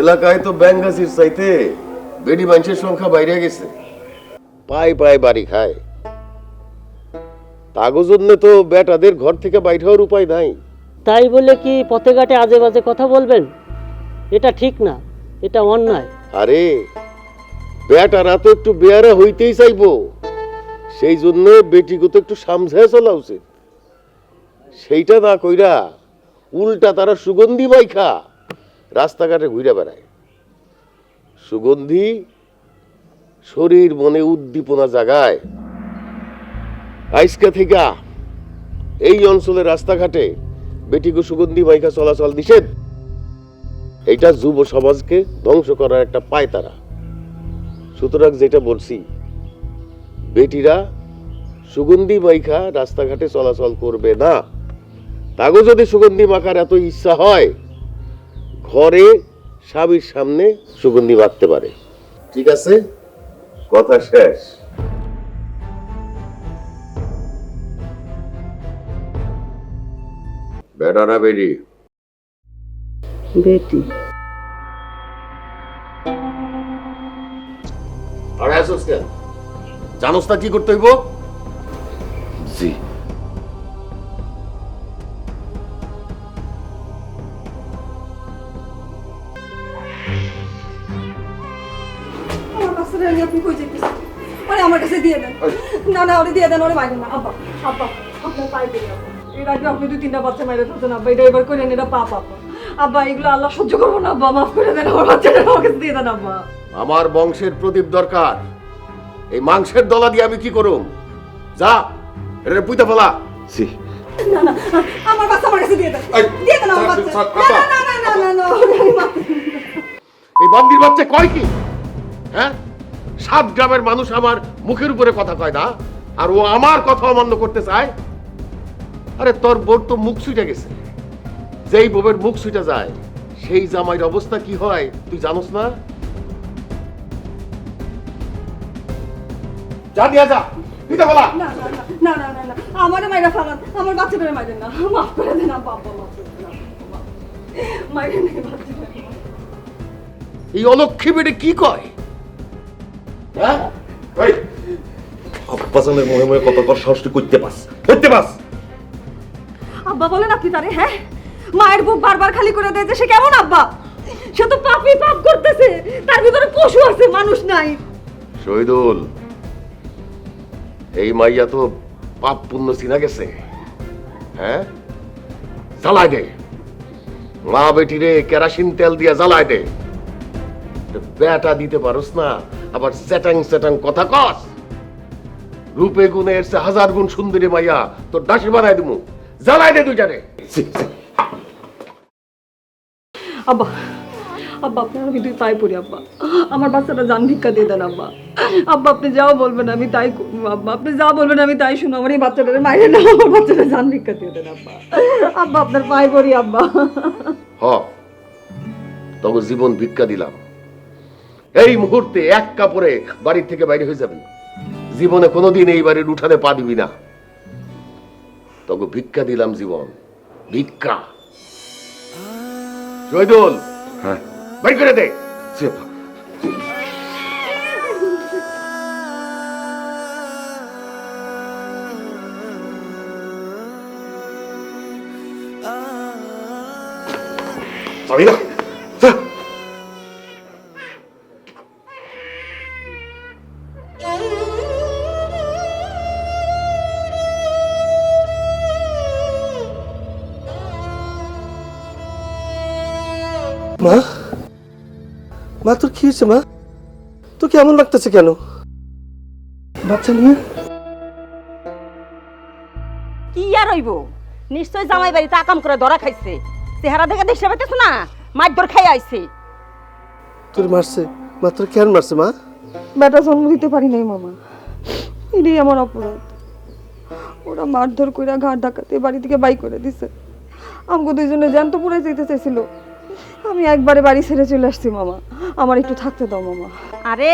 এলাকায় তো ব্যাঙ্গাসির চাইতে বেডি মানুষের সংখ্যা বাইরে গেছে। পায় পায় বাড়ি খায়। তাগো জন্য তো বেটাদের ঘর থেকে বাইরে হওয়ার উপায় নাই। তাই বলে কি পথে ঘাটে আজে বাজে কথা বলবেন? এটা ঠিক না, এটা অন্যায়। আরে বেটারা তো একটু বেয়ারা হইতেই চাইবো, সেই জন্য বেটিকে তো একটু সামঝায় চলা উচিত। সেইটা না কইরা উল্টা তারা সুগন্ধি মাইখা রাস্তাঘাটে ঘুরে বেড়ায়। সুগন্ধি শরীর মনে উদ্দীপনা জাগায়। আজকে থেকে এই অঞ্চলের রাস্তাঘাটে বেটিকে সুগন্ধি মাইখা চলাচল নিষেধ। এইটা যুব সমাজকে ধ্বংস করার একটা পায়তারা। সুতরাং যেটা বলছি, বেটিরা সুগন্ধি মাইখা রাস্তাঘাটে চলাচল করবে না। তাগো যদি সুগন্ধি মাখার এত ইচ্ছা হয়, ঘরে স্বামীর সামনে সুগন্ধি মাখতে পারে। ঠিক আছে, কথা শেষ। বেটা না বেটি? বেটি। আরে আসোস কেন? জানোস না কি করতে হইব? জি। আপনি কই যেতেছেন? আরে আমার কাছে দিয়ে দেন। না না, ওরে দিয়ে দেন, ওরে মাইরেন না। আব্বা আব্বা আপনার পায়ে পড়ি আব্বা। এর আগে আপনি 2-3টা বাচ্চা মেরে ফেলছেন আব্বা, এটা এবার করেন, এটা পাপ আব্বা। আব্বা এগুলো আল্লাহ সহ্য করবো না আব্বা, মাফ করে দেন, আমার বাচ্চাটা আমার কাছে দিয়ে দেন আব্বা। আমার বংশের প্রদীপ দরকার। এই মাংসের দলা দিয়ে আমি কি করুম? যা এটা পুইতা ফেলা। জি। না না, আমার বাচ্চা আমার কাছে দিয়ে দেন, দিয়ে দেন আমার বাচ্চা। না না না না না, এই বান্দির বাচ্চা কয় কি? হ্যাঁ, 7 গ্রামের মানুষ আমার মুখের উপরে কথা কয় না, আর ও আমার কথা অমান্য করতে চায়। আরে তোর বোর তো মুখ ছুটে গেছে। যেই বউয়ের মুখ ছুটে যায়, সেই জামাইয়ের অবস্থা কি হয় তুই জানোস না? যা দিয়া যা, পিতা বলা। না না না না না না, আমারে মাইরা ফেলান, আমার বাচ্চাটারে মাইরেন না, মাফ করে দেন আব্বা, আব্বা মাফ করে দেন আব্বা, মাইরেন না বাচ্চাটারে। এই অলক্ষী বেটে কি কয়? হ্যাঁ, এই আব্বাজানের মনে মনে কত কর সাহস তুই করতে পাস? আব্বা বলেন আপনি তারে, হ্যাঁ? মায়ের বুক বারবার খালি করে দেয় যে সে কেমন আব্বা? সে তো পাপই পাপ করতেছে, তার ভিতরে পশু আছে, মানুষ নাই। শহীদুল, এই মাইয়া তো পাপ পুণ্য চিনা গেছে। হ্যাঁ, জ্বালায় দে মা বেটিরে কেরাসিন তেল দিয়া জ্বালায় দে। বেটা দিতে পারস না, আবার স্যাটাং স্যাটাং কথা কস। রূপে গুণে এসে 1000 গুণ সুন্দরী মাইয়া তোর দাসী বানাই দিমু। জ্বালায় দে দুইটারে। আব্বা আব্বা আপনার আমি দুই পায়ে পড়ি আব্বা, আমার বাচ্চাটা জান ভিক্ষা দিয়ে দেন আব্বা। আব্বা আপনি যাও বলবেন আমি তাই করবো আব্বা, আপনি যা বলবেন আমি তাই শুনো। আমার এই বাচ্চাটারে মাইরে না, আমার বাচ্চাটা জান ভিক্ষা দিয়ে দেন আব্বা। আব্বা আপনার পায়ে পড়ি আব্বা। হ, তবে জীবন ভিক্ষা দিলাম। এই মুহূর্তে এক কাপড়ে বাড়ির থেকে বাইরে হয়ে যাবি। জীবনে কোনোদিন এই বাড়ির উঠানে পা দিবি না। তবে ভিক্ষা দিলাম জীবন, ভিক্ষা। শহীদুল, হ্যাঁ বাড়ি করে দে। যাবি না? মা, মা তোর কি হয়েছে? মা তোর কেমন লাগতেছে কেন? বাচ্চা নিয়ে কি আর হইব? নিশ্চয় জামাই বাড়িতে আকাম করে ধরা খাইছে। চেহারা দেখে দেখতে পাইতেছ না, মাইর খাই আইছে। তোর মারছে? মা তোর কেন মারছে? মা বেটা জন্ম দিতে পারি নাই মামা, এটাই আমার অপরাধ। ওরা মারধর কইরা ঘাট ধাক্কাতে বাড়ি থেকে বাই করে দিছে। আমগো দুইজনে জ্যান্ত পুরাই যেতে চাইছিল। আমি একবারে বাড়ি ছেড়ে চলে আসছি মামা, আমার একটু থাকতে দাও মামা। আরে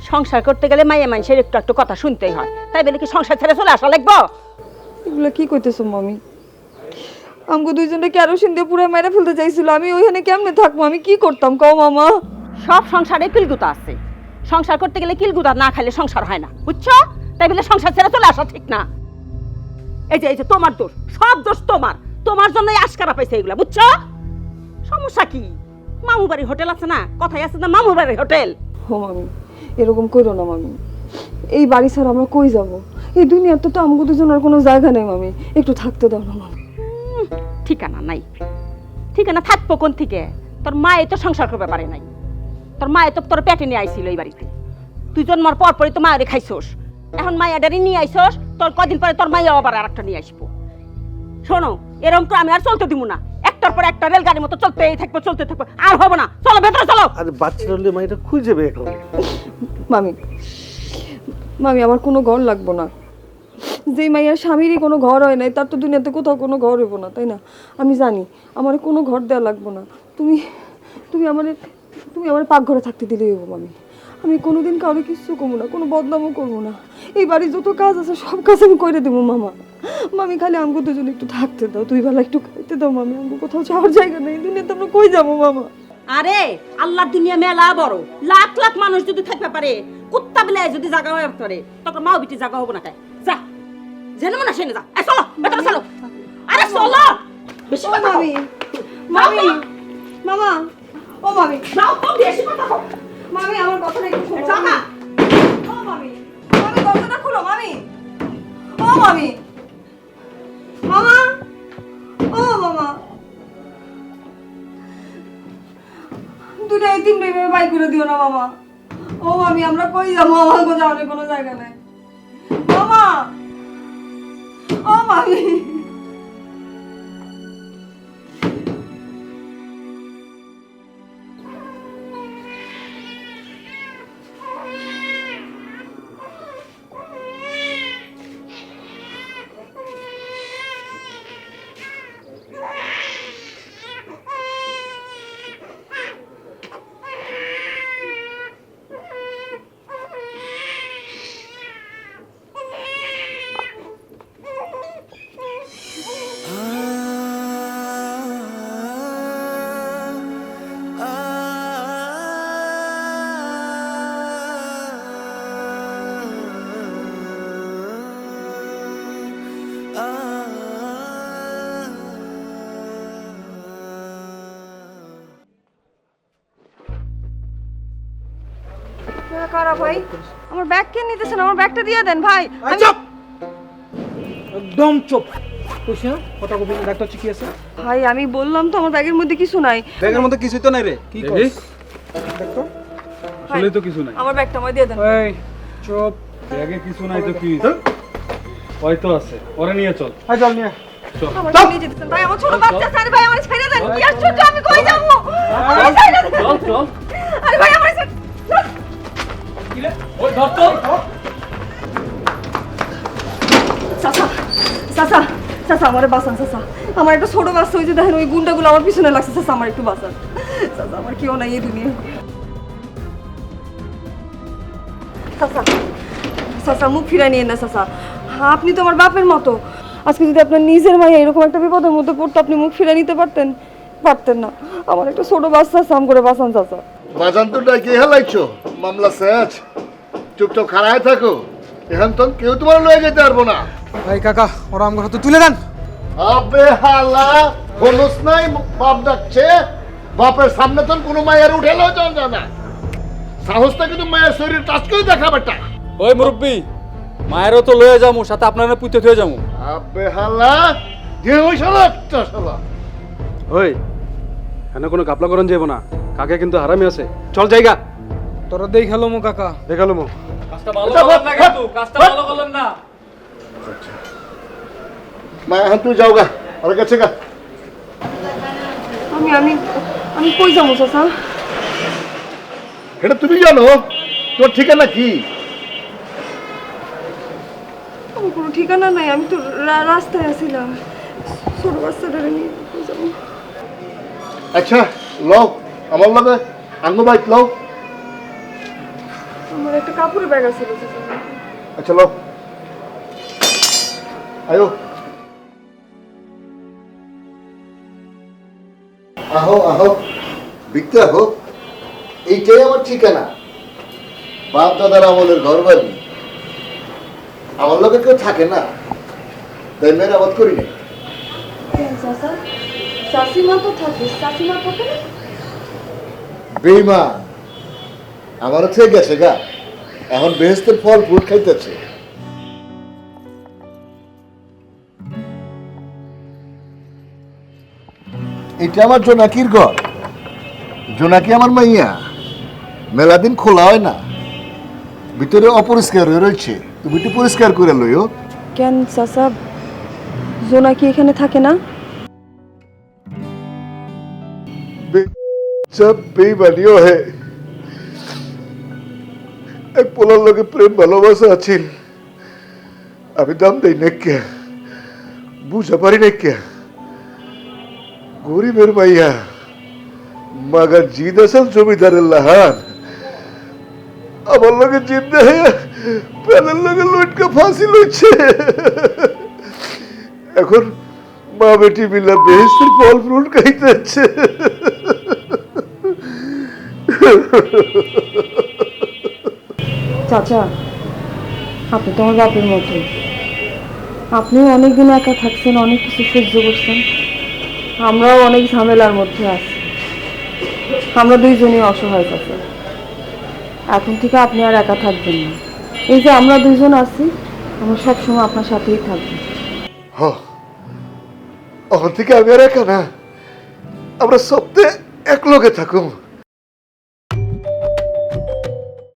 সংসার করতে গেলে মাইয়া মানুষের একটু একটু কথা শুনতেই হয়, তাই বলে কি সংসার ছেড়ে চলে আসা লাগবো? এগুলো কি কইতেছো মামি? আমগো দুইজনে কেরোসিন দিয়ে পুরো মেরে ফেলতে চাইছিল, আমি ওইখানে কেমনে থাকবো, আমি কি করতাম কও মামা? সব সংসারে কিলগুতা আছে, সংসার করতে গেলে কিলগুতা না খাইলে সংসার হয় না, বুঝছো? তাই বলে সংসার ছেড়ে চলে আসা ঠিক না। এই যে তোমার দোষ, সব দোষ তোমার, তোমার জন্যই আশকারা পাইছে এগুলা, বুঝছো? সমস্যা কি? মামু বাড়ির হোটেল আছে না, কথাই আছে না মামু বাড়ির হোটেল। হো মামি, এরকম করো না মামি, এই বাড়ি ছাড়া আমরা কই যাব? এই দুনিয়াতে তো আমগো দুজনের কোনো জায়গা নেই মামি, একটু থাকতে দাও না মামি। ঠিকানা নাই, ঠিকানা থাকবো কোন থেকে? তোর মায়ে তো সংসার করতে পারে নাই, তোর মায়ে তো তোর পেটে নিয়ে আইছিল এই বাড়িতে, তুই জন্মার পর পরই তো মায়ের খাইছোস, এখন মায়াডারি নিয়ে আইছোস, তোর কদিন পরে তোর মাইয়া আবার আর একটা নিয়ে আসবো। শোনো, এরকম তো আমি আর চলতে দিব না, একটার পর একটা রেলগাড়ির মতো চলতেই থাকবো, আর হবো না। চলো ভেতরে চলো। আরে বাচ্চারা হলে মাইটা খুঁজে যাবে এখন। মামি, মামি আমার কোনো ঘর লাগবো না, যেই মাইয়ার স্বামীরই কোনো ঘর হয় নাই তার তো দুনিয়াতে কোথাও কোনো ঘর হইব না, তাই না? আমি জানি আমার কোনো ঘর দেওয়া লাগবো না, তুমি তুমি আমার পাকঘরে থাকতে দিলেই হবো মামি। আমি কোনোদিন কারো কিছু করবো না, কোনো বদনামও করবো না, এই বাড়ির যত কাজ আছে সব কাজ আমি করে দেবো মামা। মামি খালি আমগো দুজন একটু থাকতে দাও, দুই বেলা একটু খাইতে দাও মামি, আমগো কোথাও যাওয়ার জায়গা নেই, দুনিয়াতে আমরা কই যাবো মামা? আরে আল্লাহর দুনিয়া মেলা বড়, লাখ লাখ মানুষ যদি থাকতে পারে, কুত্তা বিলাই যদি জায়গা হয়ে পারে, তখন মাও বিটি জায়গা হবো না। তাই যা, জেনে মনে সেনে যা, চলো ভেতরে চলো। আরে চলো, বেশি কথা কও। মামি, মামি, মামা, ও মামি, যাও তো, বেশি কথা কও। মামি আমার কথাটা একটু শোনো। জাগা। ও মামি, মামি দরজাটা খুলো মামি, ও মামি, মামা, ও মামা, দুটা এই তিন ভাই বাই করে দিও না মামা। ও মামি আমরা কই যাবো, আমার যাওয়ার কোনো জায়গা নাই মামা, ও মামি। কারা ভাই, আমার ব্যাগ কে নিতেছেন? আমার ব্যাগটা দিয়ে দেন ভাই। চুপ, একদম চুপ। কইছি না কথা কবি না, ডাক্তার কি আছে? ভাই আমি বললাম তো আমার ব্যাগের মধ্যে কিছু নাই। ব্যাগের মধ্যে কিছুই তো নাই রে। কি কইছ? ডাক্তার আসলে তো কিছু নাই। আমার ব্যাগটা আমায় দিয়ে দেন। এই চুপ, ব্যাগে কিছু নাই তো কি? হয়তো আছে, ওরে নিয়ে চল। আই চল নিয়ে। আমার নিয়ে যেতেছেন ভাই, আমার ছোট বাচ্চা স্যার ভাই, আমার ছেড়ে দেন। কি আশ্চর্য, আমি কই যাব? আমার ছেড়ে দেন। চল চল। আরে ভাই আমার ছেড়ে কি রে? ওই ধর তো। চাচা, চাচা, চাচা আমারে বাঁচান চাচা, আমার একটা ছোট বাচ্চা, ওই যে দেখেন ওই গুন্ডাগুলো আমার পিছনে লাগছে, চাচা আমার একটু বাঁচান চাচা, আমার কেউ নাই এই দুনিয়া। চাচা, চাচা মুখ ফিরাই নিয়ে না চাচা, আপনি তো আমার বাপের মতো, আজকে যদি আপনার নিজের মাইয়া এরকম একটা বিপদের মধ্যে পড়তো আপনি মুখ ফিরে নিতে পারতেন? পারতেন না। আমার একটা ছোট বাচ্চা, সাম করে বাঁচান চাচা। বাজান তো ডাকি হেলাইছো, মামলা শেষ, চুপচাপ খাড়ায় থাকো, এখন তো কেউ তোমার লয়ে যেতে পারবো না। ভাই কাকা ওরা আমার হাতে তুলে দেন। আবে হালা হলুস নাই, বাপ ডাকছে, বাপের সামনে তো কোনো মায়ের উঠেলেও যান না, সাহসটা কিন্তু মায়ের শরীর টাচ করে দেখা বেটা। ওই মুরব্বি, মায়েরও তো লয়ে যামু, সাথে আপনারা পুঁতে থয়ে যামু। আবে হালা যে ওই শালা একটা শালা। ওই এনে কোনো কাপলা করন যাবো না, কাকে কিন্তু হারামি আছে। চল জায়গা। তোরা দেই খেলো মো কাকা। দেখালো মো। কাজটা ভালো আচ্ছা, করলেন না বাপ, কিন্তু, কাজটা বাপ। ভালো করলেন না। মা এখন তুই যাও গা, ওর কাছে গা। আমি আমি আমি কই যাবো চাচা? এটা তুমি জানো তোর ঠিকানা কি? আমার কোনো ঠিকানা নাই, আমি তো রাস্তায় আছিলাম, ছোট বাচ্চাটা নিয়ে কই যাবো? আচ্ছা লও, আমার লগে আঙ্গু বাইক লও। আমার একটা কাপড়ের ব্যাগ আছে চাচা। আচ্ছা লও, আয়ো। আহো আহো বিক্রা আহো, এইটাই আমার ঠিকানা। বাপ দাদার আমলের ঘর বাড়ি, আমার লোকে কেউ থাকে না, তাই মেরামত করি না। শাশুমা তো থাকে, শাশুমা থাকে না? বেইমান, আমারও ঠিক গেছে গা, এখন বেহেস্তের ফল ফুল খাইতেছে। এটা আমার জোনাকির ঘর, জোনাকি আমার মাইয়া, মেলা দিন খোলা হয় না, ভিতরে অপরিষ্কার হয়ে রয়েছে, তুমি একটু পরিষ্কার করে লইও। কেন চাচা, জোনা কি এখানে থাকে না? সব বেইমানিও হে, এক পোলার লোকে প্রেম ভালোবাসা আছিল, আমি দাম দেই না কে, বুঝা পারি না কে, গরিবের মাইয়া মাগার জিদ আসল জমিদারের লাহান, আমার লগে জিদ দেয় প্যানের লগে লটকে ফাঁসি লইছে। এখন মা বেটি মিলা বেহেস্তের ফল ফ্রুট খাইতেছে। চাচা, আপনি তো আমার বাপের মতো, আপনিও অনেকদিন একা থাকছেন, অনেক কিছু সহ্য করছেন, আমরাও অনেক ঝামেলার মধ্যে আছি, আমরা দুইজনই অসহায় চাচা। এখন থেকে আপনি আর একা থাকবেন না, এই যে আমরা দুইজন আছি, আমরা সবসময় আপনার সাথেই থাকবো। এখন থেকে আমি আর একা না, আমরা সপ্তাহে এক লগে থাকুম।